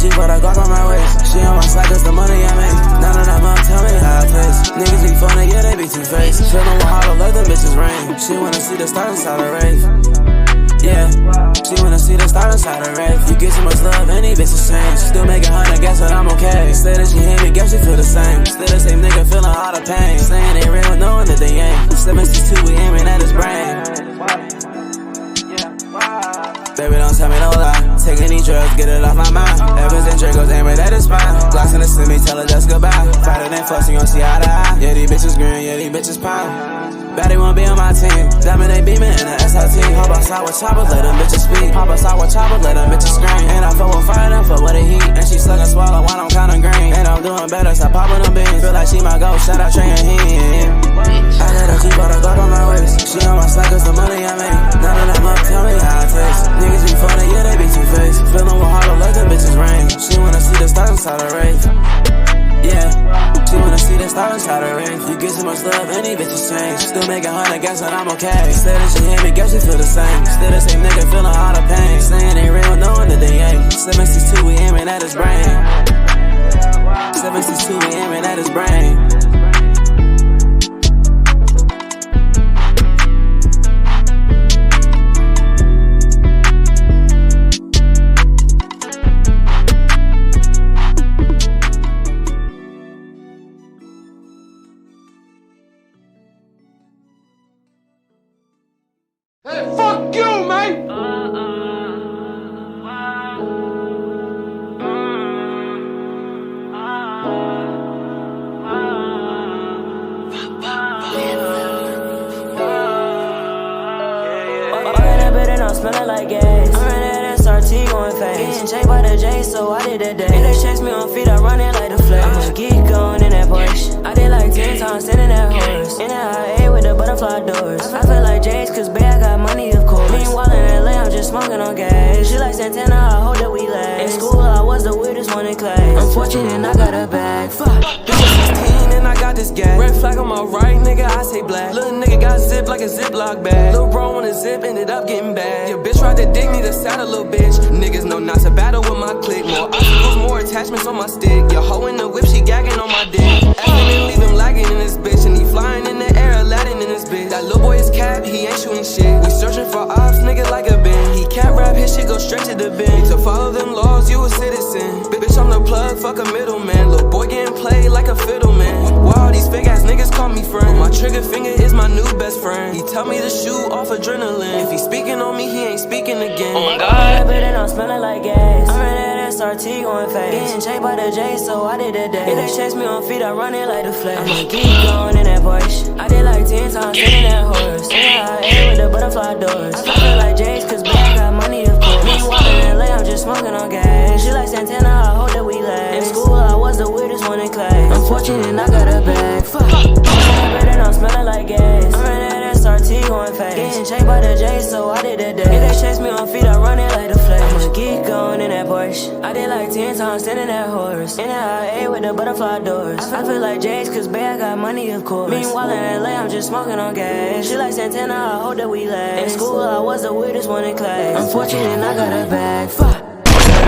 she put a Glock on my waist. She on my side cause the money I make. None of that mom tell me how I taste. Niggas be phony, yeah, they be two-faced. Feelin' with hard to let them bitches rain. She wanna see the stars inside a rave. Yeah, she wanna see the stars inside a rave. You get so much love, any bitch is change. Still making 100, guess that I'm okay. Say that she hear me, guess she feel the same. Still the same nigga feeling all the pain. Saying they real, knowing that they ain't. 762, we aiming at his brain. Baby, don't tell me no lie. Take any drugs, get it off my mind. Evans and Dracos aiming at his spine. Glocks in the semi, tell her just goodbye. Fighter than fuss, you gon' see eye to eye. Yeah, these bitches green, yeah, these bitches pine. Baddie won't be on my team. Diamond, they beamin' in the SRT. Hop outside with choppers, let them bitches speak. Hop outside with choppers, let them bitches scream. And I fuck with fire, then fuck with the heat. And she suck and swallow while I'm kinda green. And I'm doing better, stop popping them beans. Feel like she my ghost, shout out Trey and Heem. I let her keep all the Glock on my waist. She on my side cause the money I make. None of that mom tell me how I taste. Niggas be phony, yeah, they be two-faced. Feelin' with hard to let them bitches rain. She wanna see the stars inside a rave. Yeah, she wanna see the stars inside a rave. You get so much love, any bitches change. Still making 100, guess that I'm okay. Say that she hear me, guess she feel the same. Still the same nigga feeling all the pain. Saying they real, knowing that they ain't. 762, we aiming at his brain. 762, we aiming at his brain. Hey, fuck you, man! Smelling like gas. I'm running that SRT going fast. Getting chased by the J, so I did that dash. If they chase me on feet, I run it like the Flash. I'ma get going in that Porsche. I did like 10 times standing that horse. In that IA with the butterfly doors. I feel like J's cause babe, I got money, of course. Meanwhile in LA, I'm just smoking on gas. She like Santana, I hope that we last. In school, I was the weirdest one in class. I'm fortunate and I got a bag. Fuck. 16 and I got this gas. Red flag on my right, nigga, I say black. Little nigga got zipped like a Ziploc bag. Little bro on a zip, ended up getting bad. Your bitch tried to dig me, the saddle, little bitch. Niggas know not to battle with my clique. More obstacles, more attachments on my stick. Your hoe in the whip, she gagging on my dick. Effing and leave him lagging in this bitch. And he flying in the air, Aladdin in this bitch. That little boy is cap, he ain't shooting shit. We searching for ops, nigga, like a bin. He can't rap, his shit go straight to the bin. To follow them laws, you a citizen. Bitch, I'm the plug, fuck a middleman. Little boy getting played like a fiddle, man. Why all these fake ass niggas call me friend? My trigger finger is my new best friend. He tell me to shoot off adrenaline. If he speaking on me, he ain't speaking again. Oh my God, but I'm smelling like gas. I'm running that SRT going fast. Getting chased by the J, so I did that dash. If they chase me on feet, I run it like the Flash. I'ma keep going in that Porsche. I did like 10 times standing that horse. Yeah, I ate with the butterfly doors. I feel like J's cause babe, I got money, of course. Meanwhile in LA, I'm just smoking on gas. She like Santana, I hope that we last. In school, I was the weirdest one in class. I'm fortunate and I got a bag. Fuck. I'm smelling like gas. I'm running that SRT going fast. Getting chased by the J, so I did that dash. If they chase me on feet, I run it like the Flash. I'ma get going in that Porsche. I did like 10 times standing that horse. In that IA with the butterfly doors. I feel like J's cause babe, I got money, of course. Meanwhile in LA, I'm just smoking on gas. She like Santana, I hope that we last. In school, I was the weirdest one in class. I'm fortunate and I got a bag. Fuck.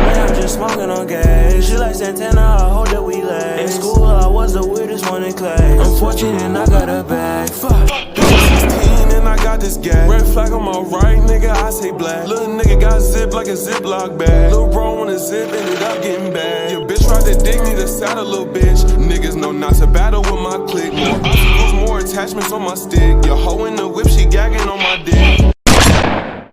I'm just smoking on gas. She like Santana, I hope that we last. In school, I was the weirdest one in class. I'm fortunate and I got a bag. Fuck. 16 and I got this gas. Red flag on my right, nigga, I say black. Little nigga got zipped like a Ziploc bag. Little bro on a zip, ended up getting bad. Your bitch tried to dig me, the saddle, little bitch. Niggas know not to battle with my clique. More obstacles, more attachments on my stick. Your hoe in the whip, she gagging on my dick.